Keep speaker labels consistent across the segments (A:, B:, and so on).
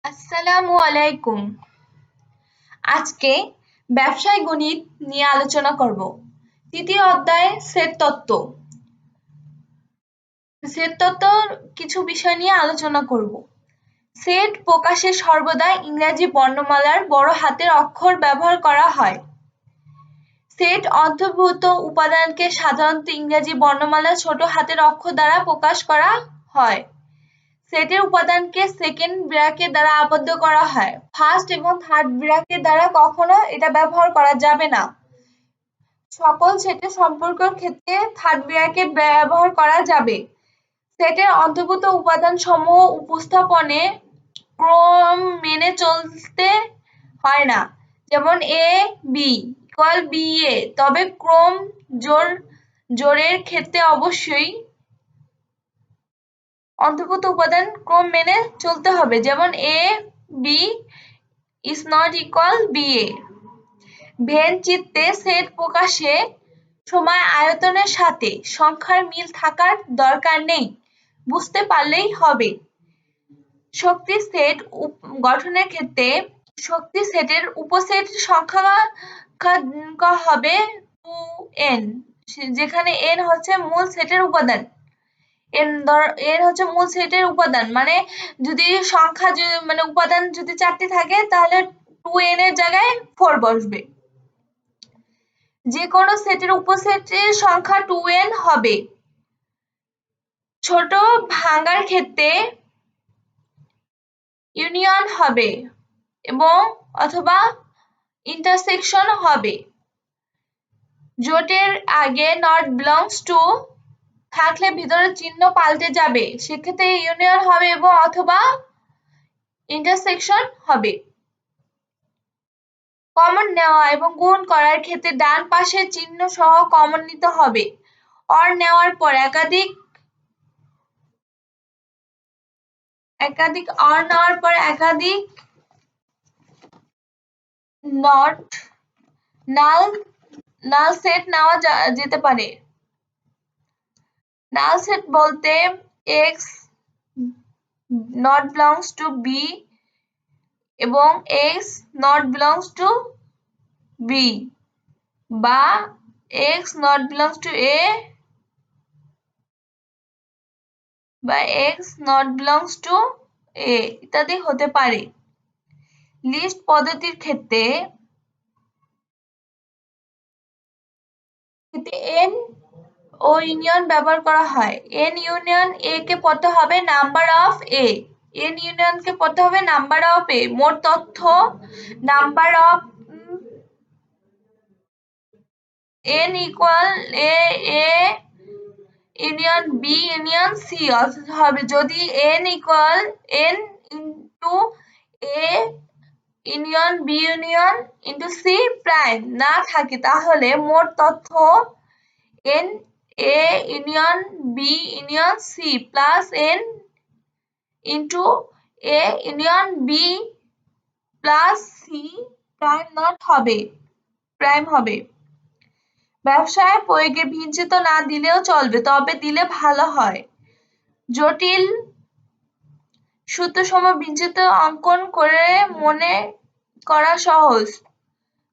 A: আসসালামু আলাইকুম। আজকে ব্যবসায় গণিত নিয়ে আলোচনা করব। তৃতীয় অধ্যায়ে সেট তত্ত্ব। সেট তত্ত্বর কিছু বিষয় নিয়ে আলোচনা করব। সেট প্রকাশে সর্বদা ইংরেজি বর্ণমালার বড় হাতের অক্ষর ব্যবহার করা হয়। সেট অন্তর্ভুক্ত উপাদানকে সাধারণত ইংরেজি বর্ণমালার ছোট হাতের অক্ষর দ্বারা প্রকাশ করা হয়। সেটের উপাদানকে সেকেন্ড ব্র্যাকেট দ্বারা আবদ্ধ করা হয়। ফার্স্ট এবং থার্ড ব্র্যাকেট দ্বারা কখনো এটা ব্যবহার করা যাবে না। সকল সেটের সম্পর্কের ক্ষেত্রে থার্ড ব্র্যাকেট ব্যবহার করা যাবে। সেটের অন্তর্ভুক্ত উপাদান সমূহ উপস্থাপনে ক্রম মেনে চলতে হয় না। যেমন A B equal B A, তবে ক্রম জোড়ের ক্ষেত্রে অবশ্যই অন্তর্ভুক্ত উপাদান ক্রম মেনে চলতে হবে। যেমন A B is not equal BA। Venn চিত্রে সেট প্রকাশে সময় আয়তনের সাথে সংখ্যার মিল থাকার দরকার নেই, বুঝতে পারলেই হবে। শক্তি সেট গঠনের ক্ষেত্রে শক্তি সেটের উপসেট সংখ্যা হবে 2n, যেখানে n হচ্ছে মূল সেটের উপাদান। এর হচ্ছে মূল সেটের উপাদান, মানে যদি সংখ্যা মানে উপাদান যদি 4টি থাকে তাহলে 2n এর জায়গায় 4 বসবে। যে কোনো সেটের উপসেটের সংখ্যা 2n হবে। ছোট ভাঙার ক্ষেত্রে ইউনিয়ন হবে এবং অথবা ইন্টারসেকশন হবে। জোটের আগে নট বিলংস টু থাকলে ভিতরের চিহ্ন পাল্টে যাবে, সেক্ষেত্রে ইউনিয়ন হবে এবং অথবা ইন্টারসেকশন হবে। কমন নেওয়া এবং গুণ করার ক্ষেত্রে ডান পাশের চিহ্ন সহ কমন নিতে হবে। অর নেওয়ার পর একাধিক নট নাল সেট নেওয়া যেতে পারে। নাল সেট বলতে x not belongs to b এবং x not belongs to b, বা x not belongs to a বা x not belongs to a ইত্যাদি হতে পারে। লিস্ট পদ্ধতির ক্ষেত্রে n ও ইউনিয়ন ব্যবহার করা হয়। n ইউনিয়ন a কে পড়তে হবে number of a। n union কে পড়তে হবে নাম্বার অফ a। মোট তথ্য number of n equal a union b union c হবে। যদি n equal n into a union b union into c prime না থাকে, তাহলে মোট তথ্য n a union b union c plus n into a union b plus c prime হবে। ব্যবসায় প্রয়োগে ভিনচিত্র না দিলেও চলবে, তবে দিলে ভালো হয়। জটিল সূত্রসমূহ ভিনচিত্র অঙ্কন করে মনে করা সহজ।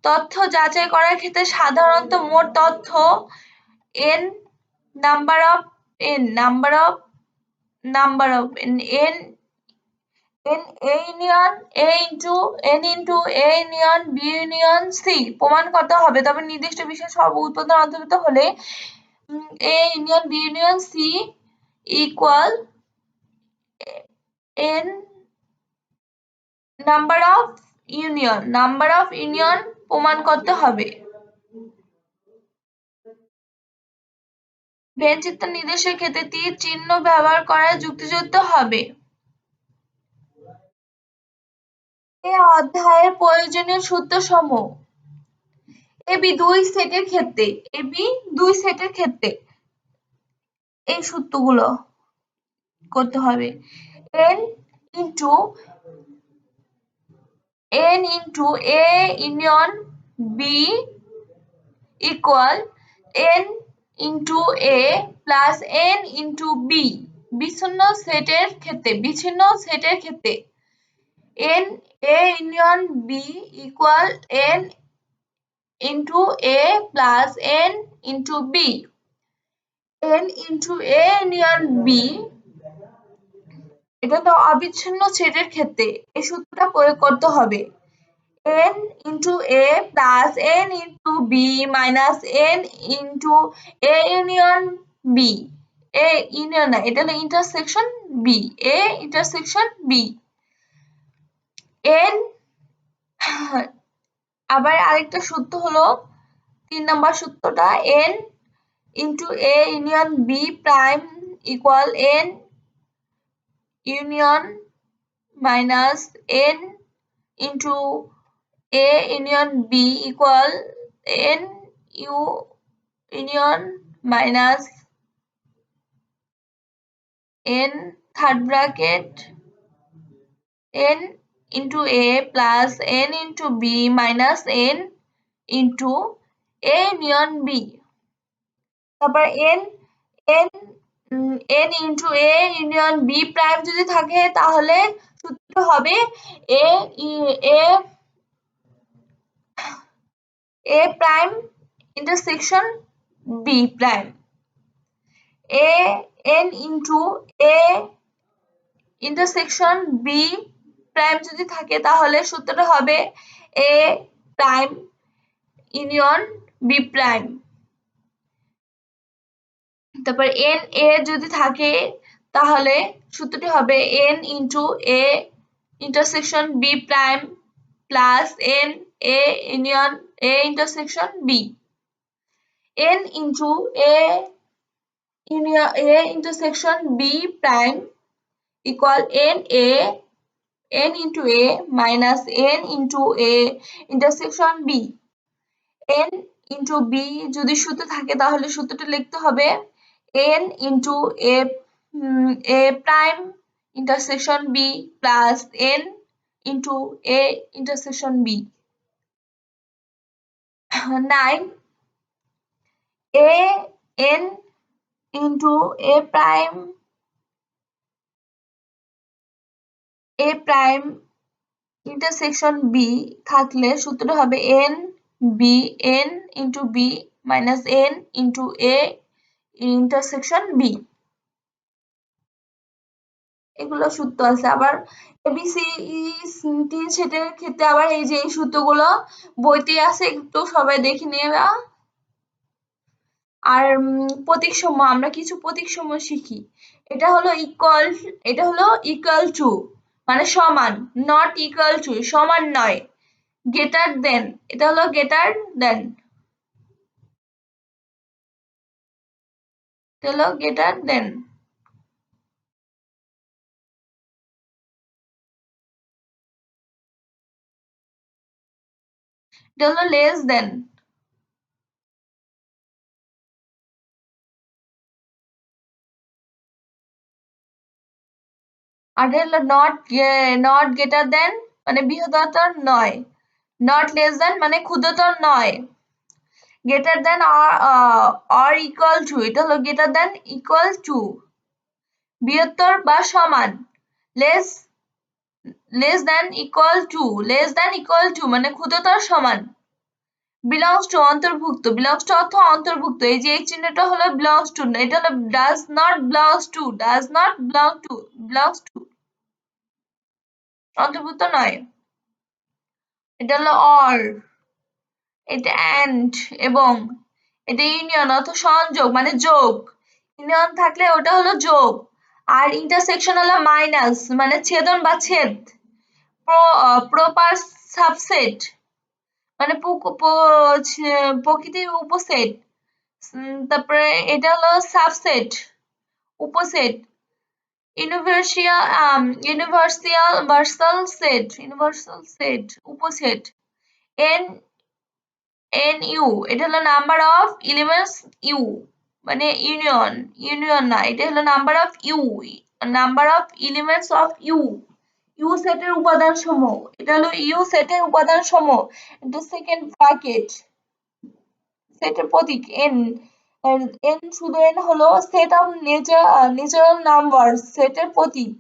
A: তথ্য যাচাই করার ক্ষেত্রে সাধারণত মোট তথ্য n number of n a union a into n into a union b union c প্রমাণ করতে হবে। তবে নির্দিষ্ট বিষয় সব উৎপাদন অন্তর্ভুক্ত হলে a union b union c equal n number of union প্রমাণ করতে হবে। ভেনচিত্র নির্দেশের ক্ষেত্রে তীর চিহ্ন ব্যবহার করা যুক্তিযুক্ত হবে। এই অধ্যায়ের প্রয়োজনীয় সূত্রসমূহ এবি দুই সেটের ক্ষেত্রে এই সূত্রগুলো করতে হবে। n into a union b equal n into a plus n into b বিচ্ছিন্ন সেটের ক্ষেত্রে n a union b equal n into a plus n into b, n into a union b, এটা তো অবিচ্ছিন্ন সেটের ক্ষেত্রে এই সূত্রটা প্রয়োগ করতে হবে। n into a plus n into b minus n into a union b, a union না, এটা হলো intersection b, a intersection b, n আবার আরেকটা সূত্র হলো 3 নম্বর সূত্রটা, n into a union b prime equal n union minus n into a union b equal n u union minus n third bracket n into a plus n into b minus n into a union b, তারপর n n n into a union b prime যদি থাকে তাহলে সূত্র হবে a a prime intersection b prime, a n into a intersection b prime যদি থাকে তাহলে সূত্রটা হবে a prime union b prime, তারপর n a যদি থাকে তাহলে সূত্রটি হবে n into a intersection b prime plus n a union a intersection b, n into a union a intersection b prime equal n into a minus n into a intersection b, n into b যদি সূত্র থাকে তাহলে সূত্রটা লিখতে হবে n into a prime intersection b plus n into a intersection b. 9 a n into a prime intersection b থাকলে সূত্রটা হবে n b n into b minus n into a intersection b, এগুলো সূত্র আছে। আবার ABCD সেটের ক্ষেত্রে আবার এই যে এই সূত্রগুলো বইতে আছে, একটু সবাই দেখে নেবা। আর প্রতীকসমূহ, আমরা কিছু প্রতীকসমূহ শিখি। এটা হলো ইকুয়াল টু মানে সমান, নট ইকুয়াল টু সমান নয়, গ্রেটার দেন, এটা হলো গ্রেটার দেন, এটা হলো গ্রেটার দেন, এটা হলো লেস দেন, আর এটা হলো নট গ্রেটার দেন মানে বৃহত্তর নয়, নট লেস দেন মানে ক্ষুদ্রতর নয়, greater than or equal to, এটা হলো গ্রেটার দেন ইকুয়াল টু, বৃহত্তর বা সমান, লেস দেন ইকুয়াল টু মানে ক্ষুদ্রতর সমান, বিলংস টু অন্তর্ভুক্ত, বিলংস টু অর্থ অন্তর্ভুক্ত, এই যে এই চিহ্নটা হলো বিলংস টু, এটা হলো ডাজ নট বিলংস টু অন্তর্ভুক্ত নয়, এটা হলো অর, এটা অ্যান্ড এবং, এটা ইউনিয়ন অর্থ সংযোগ মানে যোগ, ইউনিয়ন থাকলে ওটা হলো যোগ, আর ইন্টারসেকশন হলো মাইনাস মানে ছেদন বা ছেদ, প্রপার সাবসেট মানে প্রকৃতির উপসেট, তারপরে এটা হলো সাবসেট উপসেট, ইউনিভার্সাল সেট উপসেট, এন NU এটা হলো নাম্বার অফ এলিমেন্টস ইউ মানে ইউনিয়ন না, এটা হলো number of elements of U সেটের উপাদান সমূহ, এটা হলো ইউ সেটের উপাদান সমূহ, এটা সেকেন্ড ব্র্যাকেট, সেটের প্রতীক n, n শুধু n হলো সেট অফ ন্যাচারাল নাম্বার, সেটের প্রতীক,